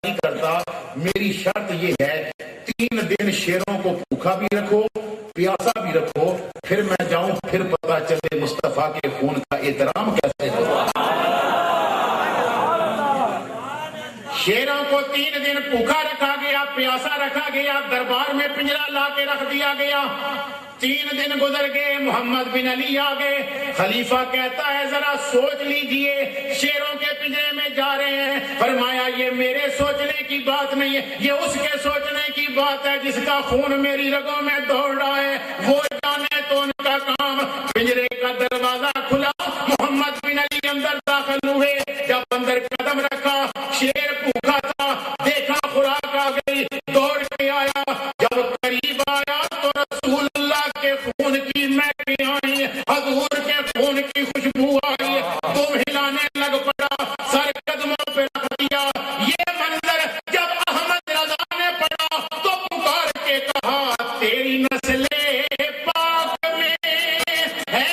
نہیں کرتا، میری شرط یہ ہے 3 دن شیروں کو بھوکا بھی رکھو پیاسا بھی رکھو، پھر میں جاؤں، پھر پتا چلے مصطفیٰ کے خون کا احترام کیسے ہوگا۔ شیروں کو 3 دن بھوکا رکھا گیا، پیاسا رکھا گیا، دربار میں پنجرا لا کے رکھ دیا گیا۔ 3 دن گزر گئے، محمد بن علی آ گئے۔ خلیفہ کہتا ہے ذرا سوچ لیجئے، شیروں کے پنجرے میں جا رہے ہیں۔ فرمایا یہ میرے سوچنے کی بات نہیں ہے، یہ اس کے سوچنے کی بات ہے جس کا خون میری رگوں میں دوڑ رہا ہے، وہ جانے تو ان کا کام۔ پنجرے کا دروازہ کھلا، محمد بن علی اندر داخل ہوئے۔ جب اندر قدم رکھا، شیر بھوکا تھا، دیکھا خوراک آ گئی، دوڑ کے آیا۔ جب قریب آیا تو رسول اللہ کے خون کی مہکیں آئی، حضور کے خون کی خوشبو آئی، تم ہلانے لگ پڑا، سر قدموں پہ رکھ دیا۔ یہ منظر جب احمد رضا نے پڑھا تو پکار کے کہا تیری نسل پاک میں ہے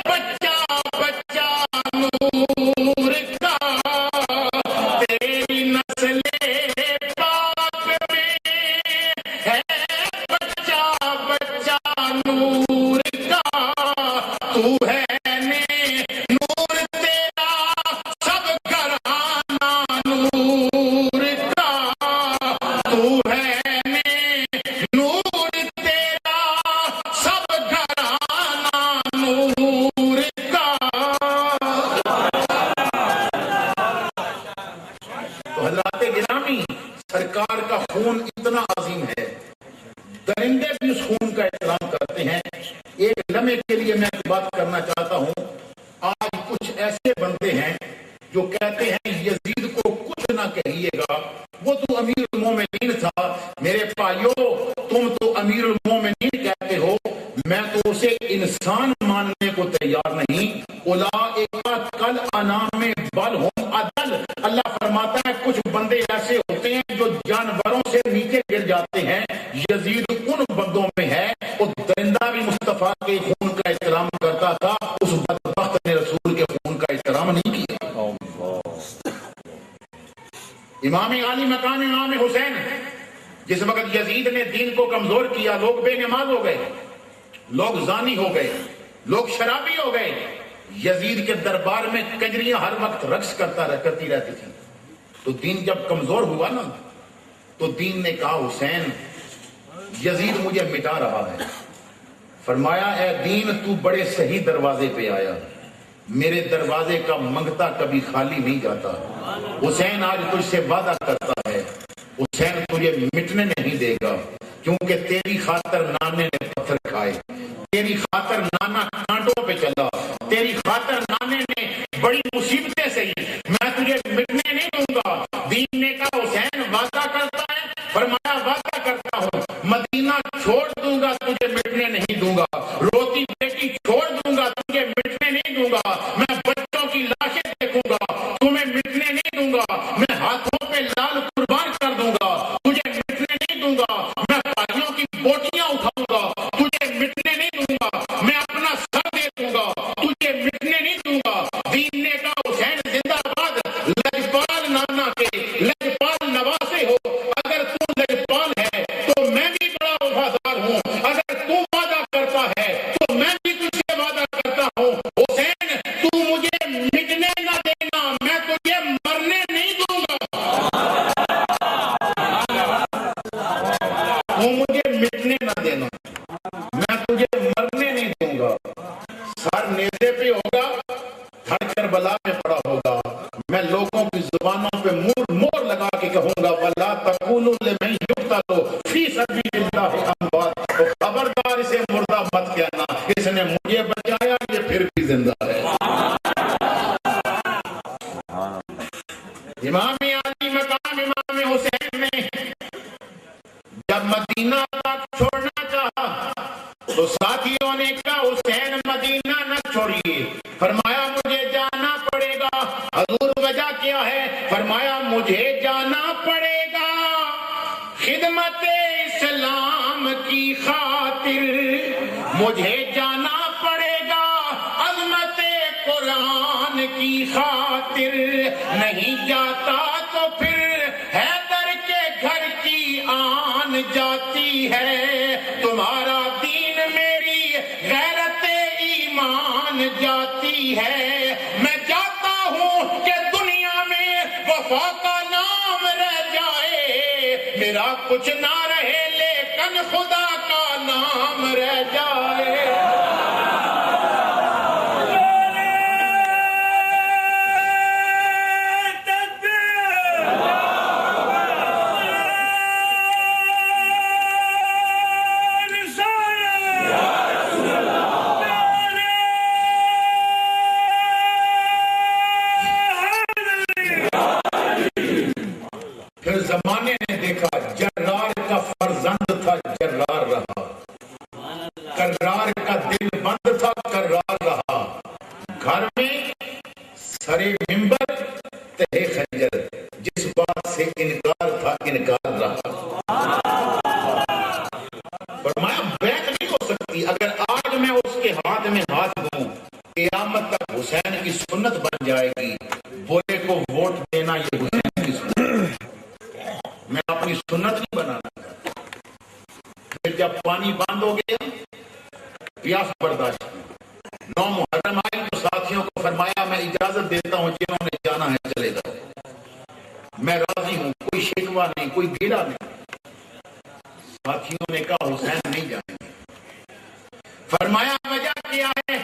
بچہ بچہ نور کا، تیری نسل پاک میں ہے بچہ بچہ نور کا، تو ہے نور تیرا سب گھرانہ نور کا، تو ہے نور تیرا سب گھرانہ نور کا۔ تو حضرات گرامی، سرکار کا خون اتنا عظیم ہے، درندے بھی اس خون کا احترام کرتے ہیں۔ ایک لمحے کے لیے میں ایک بات کرنا چاہتا ہوں، آج کچھ ایسے بندے ہیں جو کہتے ہیں یزید کو کچھ نہ کہیے گا، وہ تو امیر المومنین تھا۔ میرے بھائیو، تم تو امیر المومنین کہتے ہو، میں تو اسے انسان ماننے کو تیار نہیں۔ اولئک کالانعام بل ہم اضل، اللہ فرماتا ہے کچھ بندے ایسے ہوتے ہیں جو جانوروں سے نیچے گر جاتے ہیں، یزید ان بندوں میں ہے۔ وہ درندہ بھی مصطفیٰ کے خون کا احترام کرتا تھا، اس بدبخت نے رسول کے خون کا احترام نہیں کیا۔ امام عالی مقام امام حسین، جس وقت یزید نے دین کو کمزور کیا، لوگ بے نماز ہو گئے، لوگ زانی ہو گئے، لوگ شرابی ہو گئے، یزید کے دربار میں کنجریاں ہر وقت رقص کرتی رہتی تھی۔ تو دین جب کمزور ہوا نا، تو دین نے کہا حسین یزید مجھے مٹا رہا ہے۔ فرمایا اے دین تو بڑے صحیح دروازے پہ آیا، میرے دروازے کا منگتا کبھی خالی نہیں جاتا۔ حسین آج تجھ سے وعدہ کرتا ہے، حسین تجھے مٹنے نہیں دے گا، کیونکہ تیری خاطر نانے نے پتھر کھائے، تیری خاطر نانا کانٹوں پہ چلا، تیری خاطر نانے نے بڑی مصیبتیں سہی، میں تجھے مٹنے نہیں دوں گا۔ دین نے کہا حسین وعدہ کرتا ہے؟ فرمایا وعدہ کرتا ہوں، مدینہ چھوڑ دوں گا، تجھے مٹنے نہیں دوں گا، روتی بیٹی چھوڑ دوں گا، تجھے مٹنے نہیں دوں گا، میں بچوں کی لاشیں دیکھوں گا، تمہیں مٹنے نہیں دوں گا، میں ہاتھوں پہ لال قربان کر دوں گا، تجھے مٹنے نہیں دوں گا، میں بھائیوں کی بوٹیاں اٹھاؤں گا، تجھے مٹنے نہیں دوں گا، میں اپنا سر دے دوں گا، تجھے مٹنے نہیں دوں گا۔ دین نے کہا حسین زندہ باد، لجپال نانا کے لجپال نواسے ہو، اگر تو لجپال ہے تو میں بھی بڑا وفادار ہوں، اگر تو وعدہ کرتا ہے تو میں بھی تجھ سے وعدہ کرتا ہوں، حسین تو مجھے مٹنے نہ دینا، میں تجھے مرنے نہیں دوں گا، تو مجھے مٹنے نہ دینا، میں تجھے مرنے نہیں دوں گا۔ سر نیزے پہ ہوگا، دھڑ کربلا میں پڑا ہوگا، میں لوگوں کی زبانوں پہ مور لگا کے کہوں گا وَلَا تَقُولُوا لِمَن يُقْتَلُ فِي سَبِيلِ اللَّهِ أَمْوَاتٌ، تو خبردار اسے مردہ مت کہنا، اس نے مجھے بچایا، یہ پھر بھی زندہ ہے۔ امام عالی مقام امام حسین نے جب مدینہ پاک چھوڑنا چاہا تو ساتھیوں نے کہا حسین مدینہ نہ چھوڑیے، فرمایا مجھے جانا پڑے گا۔ حضور وجہ کیا ہے؟ فرمایا مجھے جانا پڑے گا خدمت اسلام کی خاطر، مجھے جانا پڑے گا عظمت قرآن کی خاطر، نہیں جاتا تو پھر ہے جاتی ہے، تمہارا دین میری غیرت ایمان جاتی ہے، میں چاہتا ہوں کہ دنیا میں وفا کا نام رہ جائے، میرا کچھ نہ رہے لیکن خدا کا نام رہ جائے۔ پھر زمانے نے دیکھا جرار کا فرزند تھا جرار رہا، کرار کا دل بند تھا کرار رہا، گھر میں سرے ممبر تہے خنجر، جس بات سے انکار تھا انکار رہا۔ فرمایا بیعت نہیں ہو سکتی، اگر آج میں اس کے ہاتھ میں ہاتھ دوں قیامت تک حسین کی سنت بن جائے گی، بولے کو ووٹ دینا یہ حسین کی سنت، میں اپنی سنت نہیں بنانا۔ پھر جب پانی بند ہو گیا، پیاس برداشت کی، 9 محرم آئی تو ساتھیوں کو فرمایا میں اجازت دیتا ہوں، جنہوں نے جانا ہے چلے جاؤ، میں راضی ہوں، کوئی شکوہ نہیں، کوئی گیلا نہیں۔ ساتھیوں نے کہا حسین نہیں جائیں گے۔ فرمایا وجہ کیا ہے؟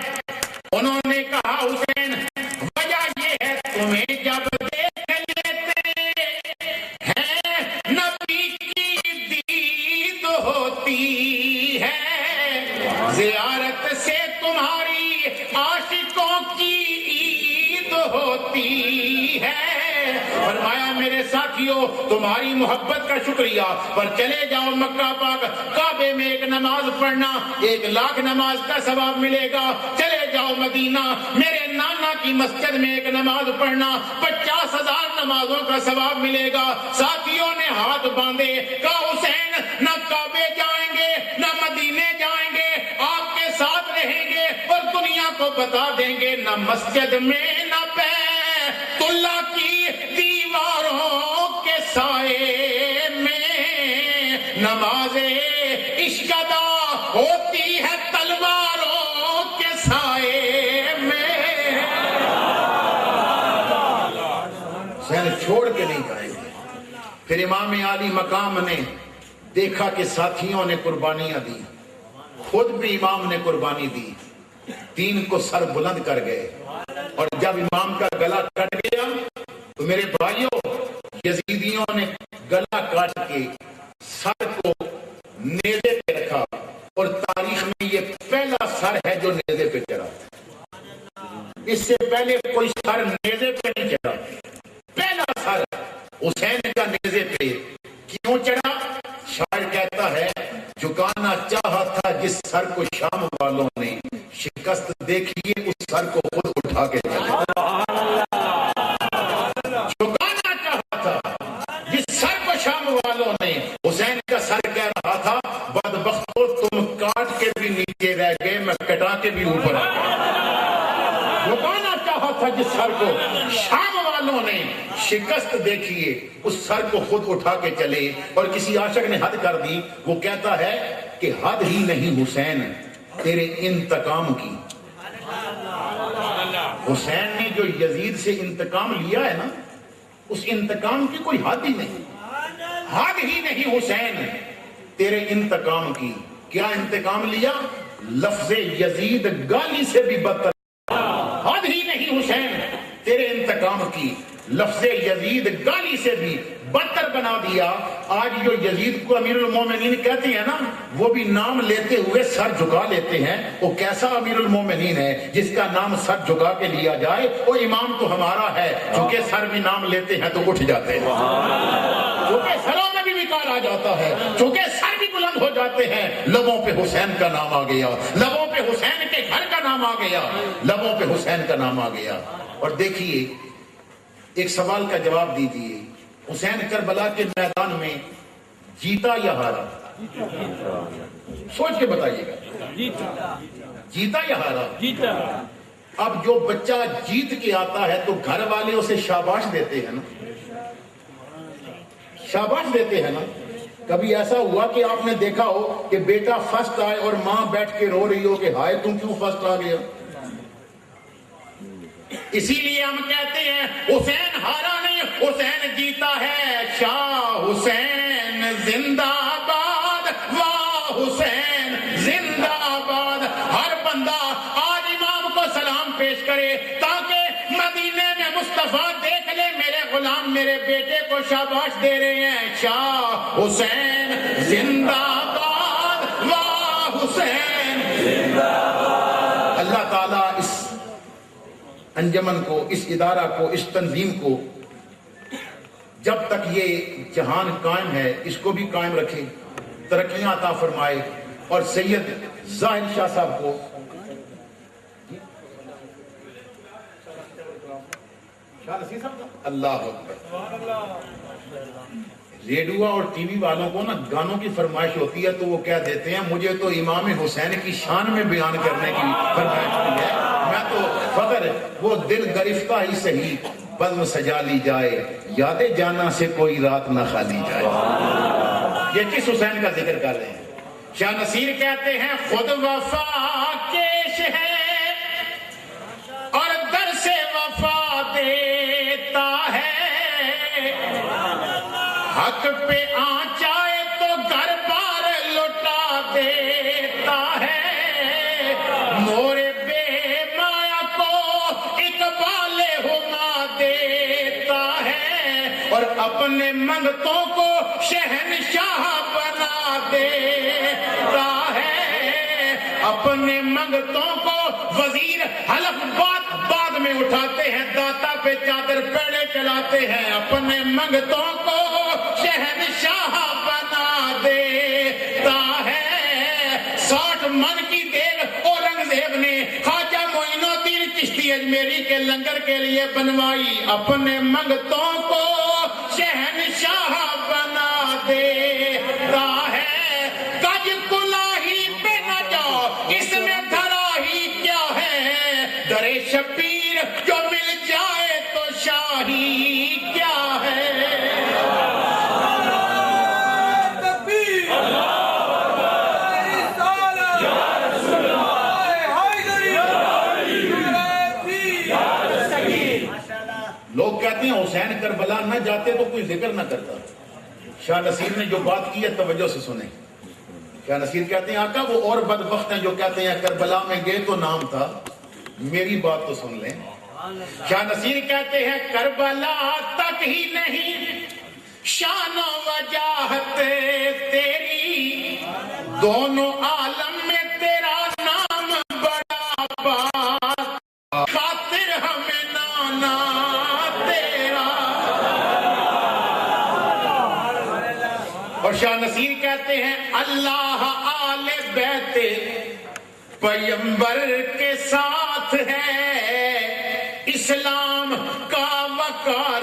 انہوں نے کہا حسین وجہ یہ ہے تمہیں جب دیکھ لیتے ہیں نبی کی دید ہوتی ہے، زیارت سے تمہاری عاشقوں کی عید ہوتی ہے۔ فرمایا میرے ساتھیوں تمہاری محبت کا شکریہ، پر چلے جاؤ مکہ پاک، کعبے میں ایک نماز پڑھنا 1,00,000 نماز کا ثواب ملے گا۔ چلے جاؤ مدینہ، میرے نانا کی مسجد میں ایک نماز پڑھنا 50,000 نمازوں کا ثواب ملے گا۔ ساتھیوں نے ہاتھ باندھے، کہا حسین نہ کعبے جائیں گے نہ مدینے جائیں گے، آپ کے ساتھ رہیں گے اور دنیا کو بتا دیں گے نہ مسجد میں نہ بیت اللہ کی دیواروں کے سائے میں نماز عشق ادا ہوتی ہے تلواروں کے سائے میں۔ حسین چھوڑ کے نہیں جائیں گے۔ پھر امام عالی مقام نے دیکھا کہ ساتھیوں نے قربانیاں دی، خود بھی امام نے قربانی دی، دین کو سر بلند کر گئے، اور جب امام کا گلا کٹ گیا تو میرے بھائیوں یزیدیوں نے گلا کاٹ کے سر کو نیزے پہ رکھا، اور تاریخ میں یہ پہلا سر ہے جو نیزے پہ چڑھا، اس سے پہلے کوئی سر نیزے پہ نہیں چڑھا، پہلا سر حسین کا نیزے پہ کیوں چڑھا؟ شاعر کہتا ہے جھکانا چاہا تھا جس سر کو شام والوں نے، شکست دیکھیے اس سر کو خود اٹھا کے چلے۔ جھکانا چاہا تھا جس سر کو شام والوں نے، حسین کا سر کہہ رہا تھا بدبختو تم کاٹ کے بھی نیچے رہ گئے، میں کٹا کے بھی اوپر آ گیا۔ جھکانا چاہا تھا جس سر کو شام والوں نے، شکست دیکھیے اس سر کو خود اٹھا کے چلے۔ اور کسی عاشق نے حد کر دی، وہ کہتا ہے کہ حد ہی نہیں حسین تیرے انتقام کی۔ حسین نے جو یزید سے انتقام لیا ہے نا، اس انتقام کی کوئی حد ہی نہیں، حد ہی نہیں حسین تیرے انتقام کی۔ کیا انتقام لیا؟ لفظ یزید گالی سے بھی بدتر، حد ہی نہیں حسین تیرے انتقام کی، لفظ یزید گالی سے بھی بدتر بنا دیا۔ آج جو یزید کو امیر المومنین کہتے ہیں نا، وہ بھی نام لیتے ہوئے سر جھکا لیتے ہیں۔ وہ کیسا امیر المومنین ہے جس کا نام سر جھکا کے لیا جائے؟ وہ امام تو ہمارا ہے، چونکہ سر بھی نام لیتے ہیں تو اٹھ جاتے ہیں، چونکہ سروں میں بھی وقار آ جاتا ہے، چونکہ سر بھی بلند ہو جاتے ہیں۔ لبوں پہ حسین کا نام آ گیا، لبوں پہ حسین کے گھر کا نام آ گیا، لبوں پہ حسین کا نام آ گیا۔ اور دیکھیے ایک سوال کا جواب دیجیے، حسین کربلا کے میدان میں جیتا یا ہارا؟ سوچ کے بتائیے گا، جیتا یا ہارا؟ جیتا۔ اب جو بچہ جیت کے آتا ہے تو گھر والے اسے شاباش دیتے ہیں نا، شاباش دیتے ہیں نا۔ کبھی ایسا ہوا کہ آپ نے دیکھا ہو کہ بیٹا فرسٹ آئے اور ماں بیٹھ کے رو رہی ہو کہ ہائے تم کیوں فرسٹ آ گیا؟ اسی لیے ہم کہتے ہیں حسین ہارا نہیں، حسین جیتا ہے، شاہ حسین زندہ باد، واہ حسین زندہ باد۔ ہر بندہ آج امام کو سلام پیش کرے تاکہ مدینے میں مصطفیٰ دیکھ لے میرے غلام میرے بیٹے کو شاباش دے رہے ہیں، شاہ حسین زندہ باد، واہ حسین زندہ باد۔ اللہ تعالیٰ اس انجمن کو، اس ادارہ کو، اس تنظیم کو جب تک یہ جہان قائم ہے اس کو بھی قائم رکھے، ترقیاں عطا فرمائے، اور سید ظاہر شاہ صاحب کو اللہ اکبر۔ ریڈیو اور ٹی وی والوں کو نا گانوں کی فرمائش ہوتی ہے تو وہ کہہ دیتے ہیں مجھے تو امام حسین کی شان میں بیان کرنے کی فرمائش ہوئی ہے، میں تو فخر وہ دل گرفتہ ہی صحیح بزم سجا لی جائے، یاد جانا سے کوئی رات نہ خالی جائے۔ یہ کس حسین کا ذکر کر رہے ہیں؟ شاہ نصیر کہتے ہیں خود وفا کیش ہے اور در سے وفا دیتا ہے، حق پہ آنچائے تو گھر بار لٹا دیتا ہے، مورے بے مایا کو اقبال ہما دیتا ہے، اور اپنے منگتوں کو شہنشاہ بنا دیتا ہے، اپنے منگتوں کو وزیر حلف بعد میں اٹھاتے ہیں، داتا پہ چادر پیڑے چلاتے ہیں، اپنے منگتوں کو شہنشاہ بنا دیتا ہے۔ 60 من کی دیگ اورنگزیب نے خواجہ معین الدین چشتی اجمیری کے لنگر کے لیے بنوائی، اپنے منگتوں کو شہنشاہ بنا دیتا ہے۔ گج کلاہی پہ نہ جاؤ اس میں دھرا ہی کیا ہے، در شبیر جو مل جائے تو شاہی کیا ہے۔ لوگ کہتے ہیں حسین کربلا نہ جاتے تو کوئی ذکر نہ کرتا۔ شاہ نصیر نے جو بات کی ہے توجہ سے سنیں۔ شاہ نصیر کہتے ہیں آقا وہ اور بدبخت ہیں جو کہتے ہیں کربلا میں گئے تو نام تھا، میری بات تو سن لیں۔ شاہ نصیر کہتے ہیں کربلا تک ہی نہیں شان و وجاہت تیری، دونوں عالم میں تیرا نام بڑا بات، خاطر ہمیں نانا تیرا۔ اور شاہ نصیر کہتے ہیں اللہ آل بیت پیمبر کے ساتھ ہے، اسلام کا وقار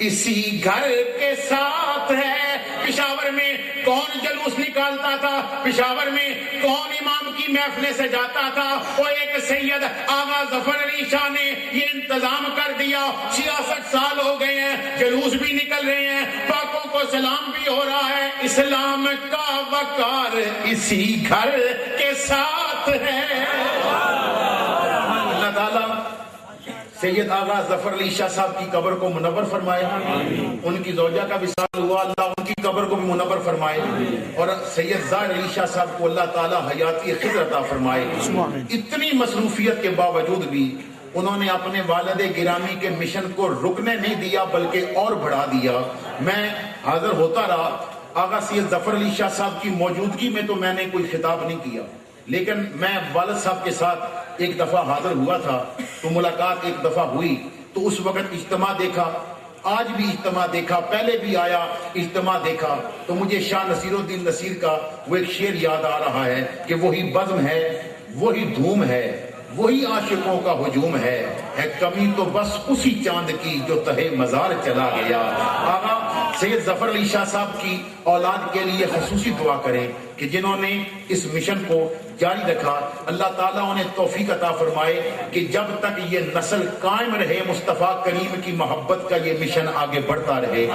اسی گھر کے ساتھ ہے۔ پشاور میں کون جلوس نکالتا تھا، پشاور میں کون امام کی محفلیں سے جاتا تھا، وہ ایک سید آغا ظفر علی شاہ نے یہ انتظام کر دیا۔ 66 سال ہو گئے ہیں، جلوس بھی نکل رہے ہیں، پاکوں کو سلام بھی ہو رہا ہے، اسلام کا وقار اسی گھر کے ساتھ ہے۔ اللہ تعالیٰ سید آغا ظفر علی شاہ صاحب کی قبر کو منور فرمائے، ان کی زوجہ کا وصال ہوا، اللہ ان کی قبر کو بھی منور فرمائے، اور سید ظاہر علی شاہ صاحب کو اللہ تعالیٰ حیاتی خضر عطا فرمائے۔ اتنی مصروفیت کے باوجود بھی انہوں نے اپنے والد گرامی کے مشن کو رکنے نہیں دیا بلکہ اور بڑھا دیا۔ میں حاضر ہوتا رہا، آغا سید ظفر علی شاہ صاحب کی موجودگی میں تو میں نے کوئی خطاب نہیں کیا، لیکن میں والد صاحب کے ساتھ ایک دفعہ حاضر ہوا تھا تو ملاقات ایک دفعہ ہوئی، تو اس وقت اجتماع دیکھا، آج بھی اجتماع دیکھا، پہلے بھی آیا اجتماع دیکھا، تو مجھے شاہ نصیر الدین نصیر کا وہ ایک شعر یاد آ رہا ہے کہ وہی بزم ہے، وہی دھوم ہے، وہی عاشقوں کا ہجوم ہے کمی تو بس اسی چاند کی جو تہے مزار چلا گیا۔ آقا سید ظفر علی شاہ صاحب کی اولاد کے لیے خصوصی دعا کریں کہ جنہوں نے اس مشن کو جاری رکھا، اللہ تعالیٰ انہیں توفیق عطا فرمائے کہ جب تک یہ نسل قائم رہے، مصطفیٰ کریم کی محبت کا یہ مشن آگے بڑھتا رہے۔